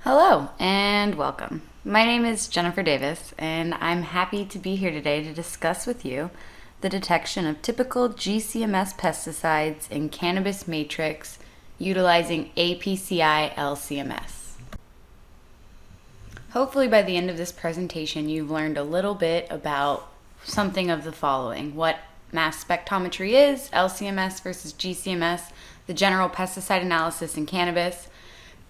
Hello and welcome. My name is Jennifer Davis, and I'm happy to be here today to discuss with you the detection of typical GCMS pesticides in cannabis matrix utilizing APCI-LCMS. Hopefully by the end of this presentation you've learned a little bit about something of the following: what mass spectrometry is, LCMS versus GCMS, the general pesticide analysis in cannabis,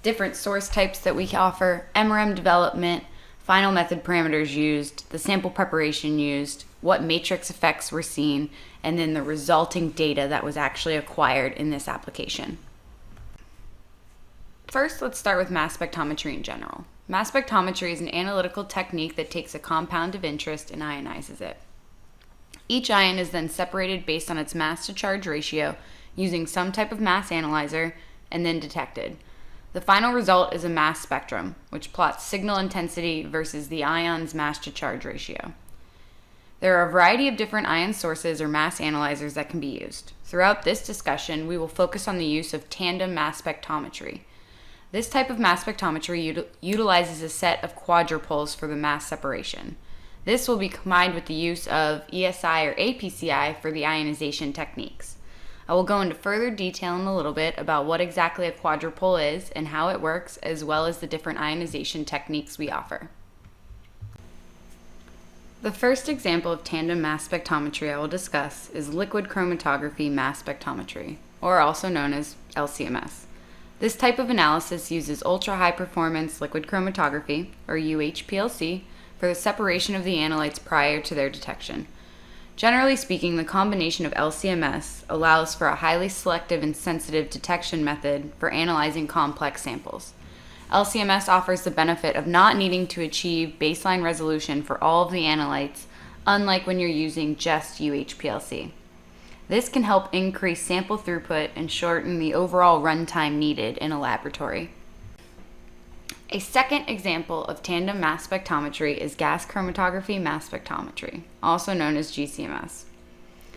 different source types that we offer, MRM development, final method parameters used, the sample preparation used, what matrix effects were seen, and then the resulting data that was actually acquired in this application. First, let's start with mass spectrometry in general. Mass spectrometry is an analytical technique that takes a compound of interest and ionizes it. Each ion is then separated based on its mass to charge ratio using some type of mass analyzer and then detected. The final result is a mass spectrum, which plots signal intensity versus the ion's mass to charge ratio. There are a variety of different ion sources or mass analyzers that can be used. Throughout this discussion, we will focus on the use of tandem mass spectrometry. This type of mass spectrometry utilizes a set of quadrupoles for the mass separation. This will be combined with the use of ESI or APCI for the ionization techniques. I will go into further detail in a little bit about what exactly a quadrupole is and how it works, as well as the different ionization techniques we offer. The first example of tandem mass spectrometry I will discuss is liquid chromatography mass spectrometry, or also known as LCMS. This type of analysis uses ultra-high performance liquid chromatography, or UHPLC, for the separation of the analytes prior to their detection. Generally speaking, the combination of LCMS allows for a highly selective and sensitive detection method for analyzing complex samples. LCMS offers the benefit of not needing to achieve baseline resolution for all of the analytes, unlike when you're using just UHPLC. This can help increase sample throughput and shorten the overall runtime needed in a laboratory. A second example of tandem mass spectrometry is gas chromatography mass spectrometry, also known as GCMS.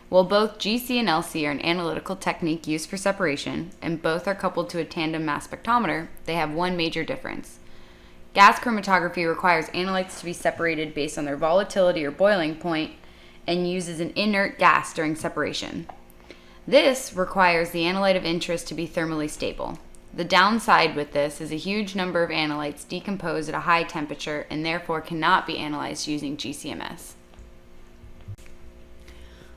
While both GC and LC are an analytical technique used for separation, and both are coupled to a tandem mass spectrometer, they have one major difference. Gas chromatography requires analytes to be separated based on their volatility or boiling point and uses an inert gas during separation. This requires the analyte of interest to be thermally stable. The downside with this is a huge number of analytes decompose at a high temperature and therefore cannot be analyzed using GCMS.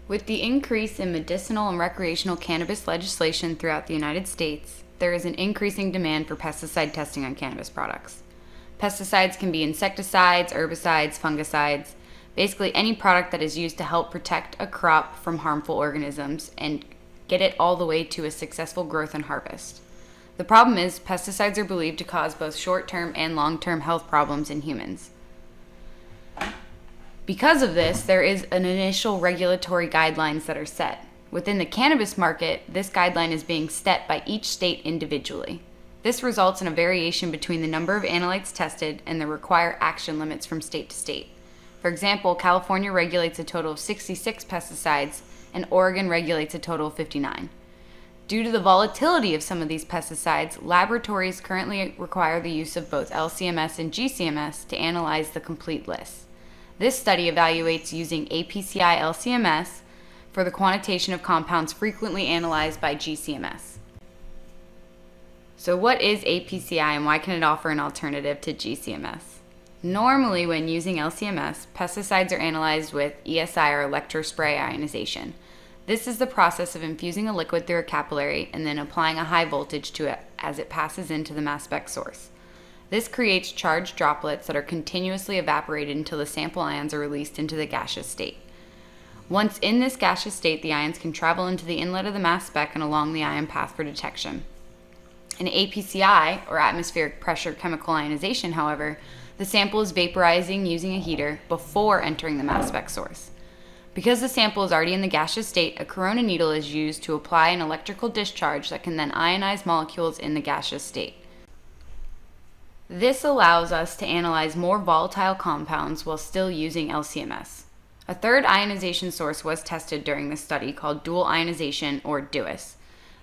With the increase in medicinal and recreational cannabis legislation throughout the United States, there is an increasing demand for pesticide testing on cannabis products. Pesticides can be insecticides, herbicides, fungicides, basically any product that is used to help protect a crop from harmful organisms and get it all the way to a successful growth and harvest. The problem is pesticides are believed to cause both short-term and long-term health problems in humans. Because of this, there is an initial regulatory guidelines that are set. Within the cannabis market, this guideline is being set by each state individually. This results in a variation between the number of analytes tested and the required action limits from state to state. For example, California regulates a total of 66 pesticides and Oregon regulates a total of 59. Due to the volatility of some of these pesticides, laboratories currently require the use of both LCMS and GCMS to analyze the complete list. This study evaluates using APCI-LCMS for the quantitation of compounds frequently analyzed by GCMS. So what is APCI and why can it offer an alternative to GCMS? Normally, when using LCMS, pesticides are analyzed with ESI or electrospray ionization. This is the process of infusing a liquid through a capillary and then applying a high voltage to it as it passes into the mass spec source. This creates charged droplets that are continuously evaporated until the sample ions are released into the gaseous state. Once in this gaseous state, the ions can travel into the inlet of the mass spec and along the ion path for detection. In APCI, or atmospheric pressure chemical ionization, however, the sample is vaporizing using a heater before entering the mass spec source. Because the sample is already in the gaseous state, a corona needle is used to apply an electrical discharge that can then ionize molecules in the gaseous state. This allows us to analyze more volatile compounds while still using LCMS. A third ionization source was tested during this study called dual ionization, or DUIS.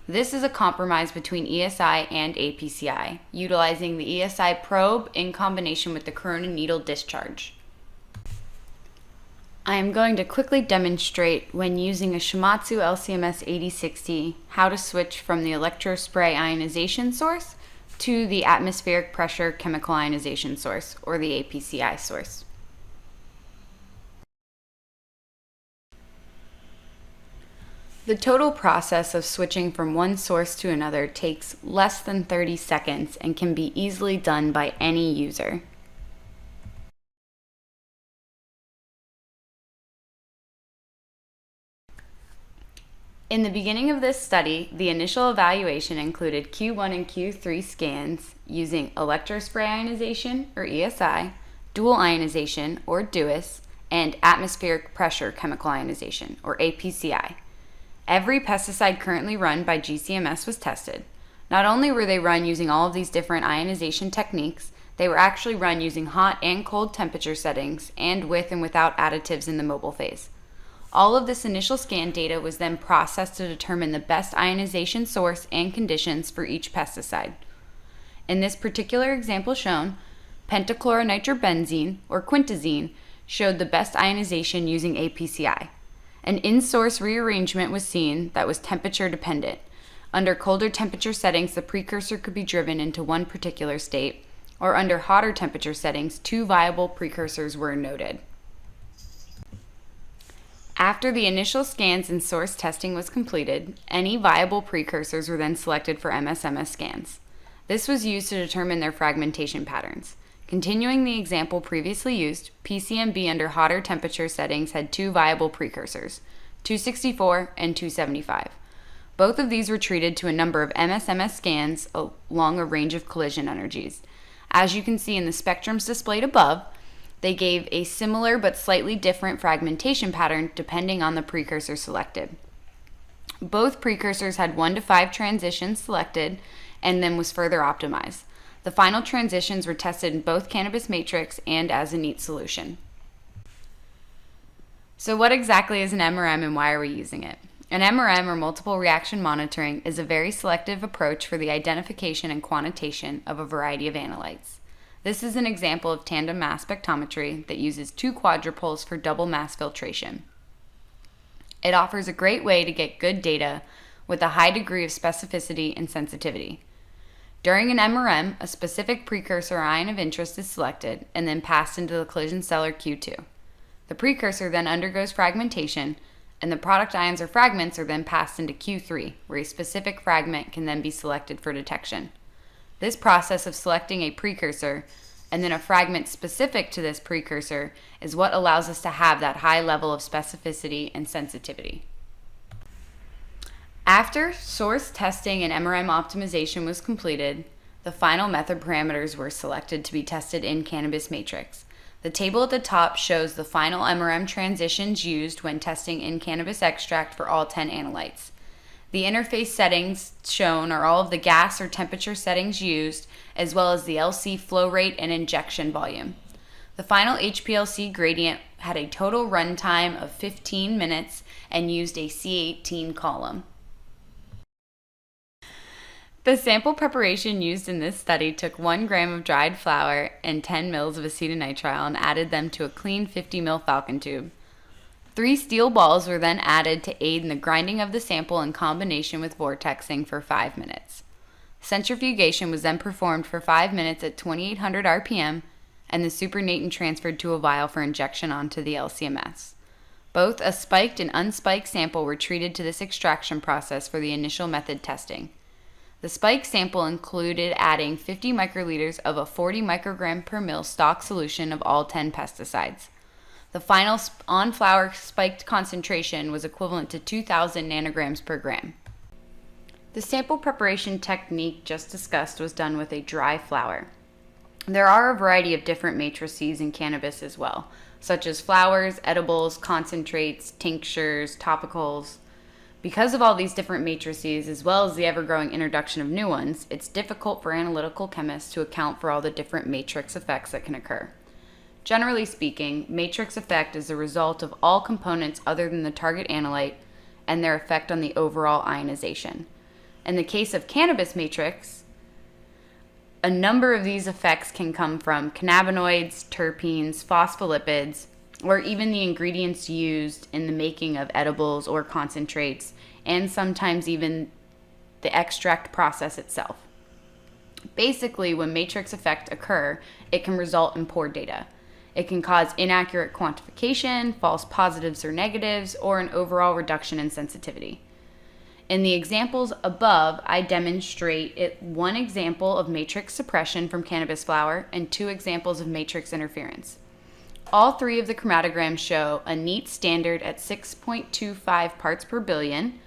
This is a compromise between ESI and APCI, utilizing the ESI probe in combination with the corona needle discharge. I am going to quickly demonstrate, when using a Shimadzu LCMS 8060, how to switch from the electrospray ionization source to the atmospheric pressure chemical ionization source, or the APCI source. The total process of switching from one source to another takes less than 30 seconds and can be easily done by any user. In the beginning of this study, the initial evaluation included Q1 and Q3 scans using electrospray ionization, or ESI, dual ionization, or DUIS, and atmospheric pressure chemical ionization, or APCI. Every pesticide currently run by GCMS was tested. Not only were they run using all of these different ionization techniques, they were actually run using hot and cold temperature settings and with and without additives in the mobile phase. All of this initial scan data was then processed to determine the best ionization source and conditions for each pesticide. In this particular example shown, pentachloronitrobenzene, or quintazene, showed the best ionization using APCI. An in-source rearrangement was seen that was temperature dependent. Under colder temperature settings, the precursor could be driven into one particular state, or under hotter temperature settings, 2 viable precursors were noted. After the initial scans and source testing was completed, any viable precursors were then selected for MSMS scans. This was used to determine their fragmentation patterns. Continuing the example previously used, PCMB under hotter temperature settings had 2 viable precursors, 264 and 275. Both of these were treated to a number of MSMS scans along a range of collision energies. As you can see in the spectrums displayed above, they gave a similar but slightly different fragmentation pattern depending on the precursor selected. Both precursors had 1 to 5 transitions selected and then was further optimized. The final transitions were tested in both Cannabis matrix and as a neat solution. So what exactly is an MRM and why are we using it? An MRM, or multiple reaction monitoring, is a very selective approach for the identification and quantitation of a variety of analytes. This is an example of tandem mass spectrometry that uses 2 quadrupoles for double mass filtration. It offers a great way to get good data with a high degree of specificity and sensitivity. During an MRM, a specific precursor ion of interest is selected and then passed into the collision cell, or Q2. The precursor then undergoes fragmentation, and the product ions or fragments are then passed into Q3, where a specific fragment can then be selected for detection. This process of selecting a precursor and then a fragment specific to this precursor is what allows us to have that high level of specificity and sensitivity. After source testing and MRM optimization was completed, the final method parameters were selected to be tested in Cannabis matrix. The table at the top shows the final MRM transitions used when testing in Cannabis extract for all 10 analytes. The interface settings shown are all of the gas or temperature settings used, as well as the LC flow rate and injection volume. The final HPLC gradient had a total runtime of 15 minutes and used a C18 column. The sample preparation used in this study took 1 gram of dried flour and 10 mils of acetonitrile and added them to a clean 50 mil Falcon tube. 3 steel balls were then added to aid in the grinding of the sample in combination with vortexing for 5 minutes. Centrifugation was then performed for 5 minutes at 2800 RPM, and the supernatant transferred to a vial for injection onto the LCMS. Both a spiked and unspiked sample were treated to this extraction process for the initial method testing. The spike sample included adding 50 microliters of a 40 microgram per mil stock solution of all 10 pesticides. The final on-flower spiked concentration was equivalent to 2,000 nanograms per gram. The sample preparation technique just discussed was done with a dry flower. There are a variety of different matrices in cannabis as well, such as flowers, edibles, concentrates, tinctures, topicals. Because of all these different matrices, as well as the ever-growing introduction of new ones, it's difficult for analytical chemists to account for all the different matrix effects that can occur. Generally speaking, matrix effect is the result of all components other than the target analyte and their effect on the overall ionization. In the case of cannabis matrix, a number of these effects can come from cannabinoids, terpenes, phospholipids, or even the ingredients used in the making of edibles or concentrates, and sometimes even the extract process itself. Basically, when matrix effects occur, it can result in poor data. It can cause inaccurate quantification, false positives or negatives, or an overall reduction in sensitivity. In the examples above, I demonstrate one example of matrix suppression from cannabis flower and 2 examples of matrix interference. All 3 of the chromatograms show a neat standard at 6.25 parts per billion.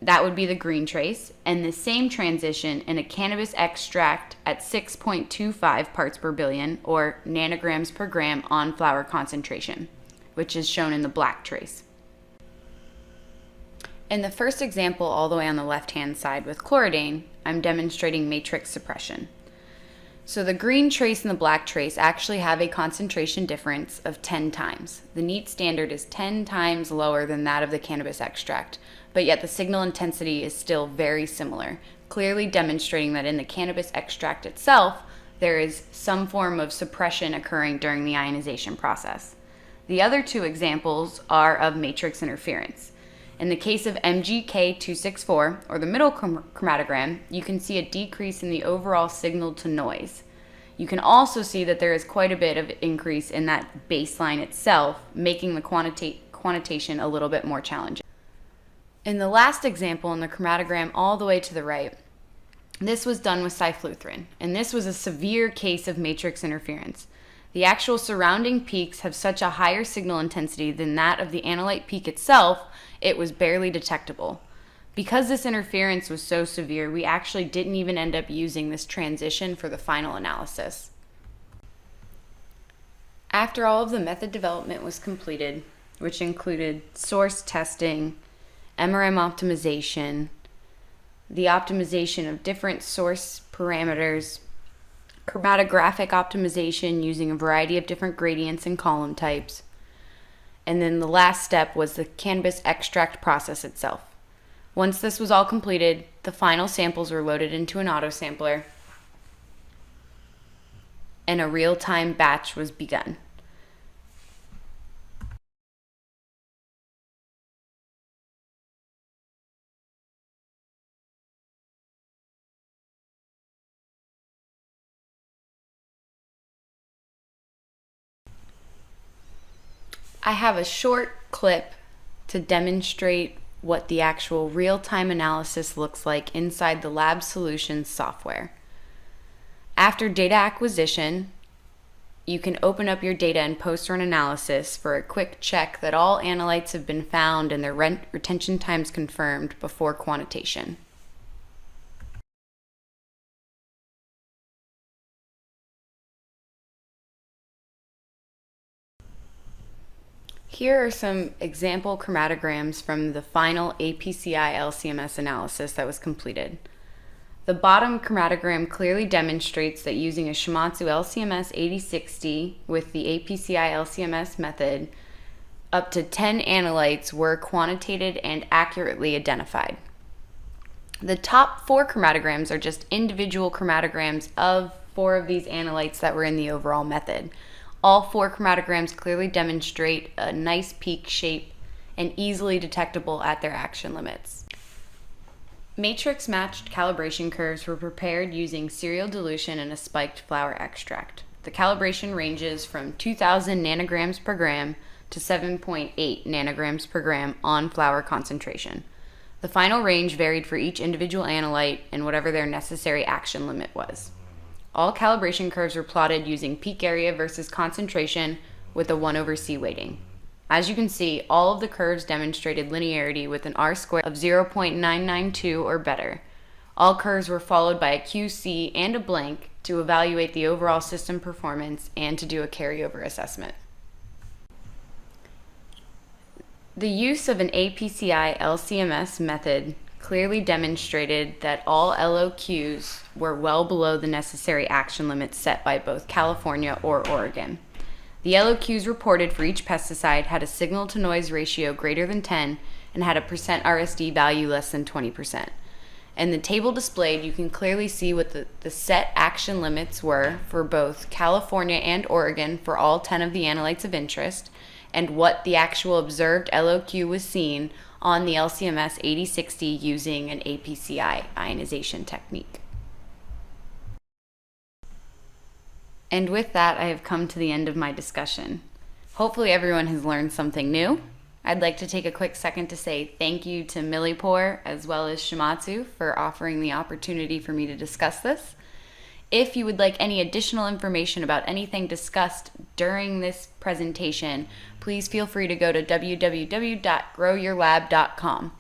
That would be the green trace, and the same transition in a cannabis extract at 6.25 parts per billion, or nanograms per gram on flower concentration, which is shown in the black trace. In the first example, all the way on the left-hand side with chloridane, I'm demonstrating matrix suppression. So the green trace and the black trace actually have a concentration difference of 10 times. The neat standard is 10 times lower than that of the cannabis extract, but yet the signal intensity is still very similar, clearly demonstrating that in the cannabis extract itself, there is some form of suppression occurring during the ionization process. The other 2 examples are of matrix interference. In the case of MGK264, or the middle chromatogram, you can see a decrease in the overall signal to noise. You can also see that there is quite a bit of increase in that baseline itself, making the quantitation a little bit more challenging. In the last example in the chromatogram all the way to the right, this was done with cyfluthrin, and this was a severe case of matrix interference. The actual surrounding peaks have such a higher signal intensity than that of the analyte peak itself, it was barely detectable. Because this interference was so severe, we actually didn't even end up using this transition for the final analysis. After all of the method development was completed, which included source testing, MRM optimization, the optimization of different source parameters, chromatographic optimization using a variety of different gradients and column types, and then the last step was the cannabis extract process itself. Once this was all completed, the final samples were loaded into an autosampler, and a real-time batch was begun. I have a short clip to demonstrate what the actual real-time analysis looks like inside the Lab Solutions software. After data acquisition, you can open up your data and post-run analysis for a quick check that all analytes have been found and their retention times confirmed before quantitation. Here are some example chromatograms from the final APCI-LCMS analysis that was completed. The bottom chromatogram clearly demonstrates that using a Shimadzu LCMS 8060 with the APCI-LCMS method, up to 10 analytes were quantitated and accurately identified. The top 4 chromatograms are just individual chromatograms of 4 of these analytes that were in the overall method. All 4 chromatograms clearly demonstrate a nice peak shape and easily detectable at their action limits. Matrix-matched calibration curves were prepared using serial dilution and a spiked flower extract. The calibration ranges from 2,000 nanograms per gram to 7.8 nanograms per gram on flower concentration. The final range varied for each individual analyte and whatever their necessary action limit was. All calibration curves were plotted using peak area versus concentration with a 1/C weighting. As you can see, all of the curves demonstrated linearity with an R-squared of 0.992 or better. All curves were followed by a QC and a blank to evaluate the overall system performance and to do a carryover assessment. The use of an APCI-LCMS method clearly demonstrated that all LOQs were well below the necessary action limits set by both California or Oregon. The LOQs reported for each pesticide had a signal-to-noise ratio greater than 10 and had a % RSD value less than 20%. In the table displayed, you can clearly see what the set action limits were for both California and Oregon for all 10 of the analytes of interest, and what the actual observed LOQ was seen on the LCMS 8060 using an APCI ionization technique. And with that, I have come to the end of my discussion. Hopefully everyone has learned something new. I'd like to take a quick second to say thank you to Millipore as well as Shimatsu for offering the opportunity for me to discuss this. If you would like any additional information about anything discussed during this presentation, please feel free to go to www.growyourlab.com.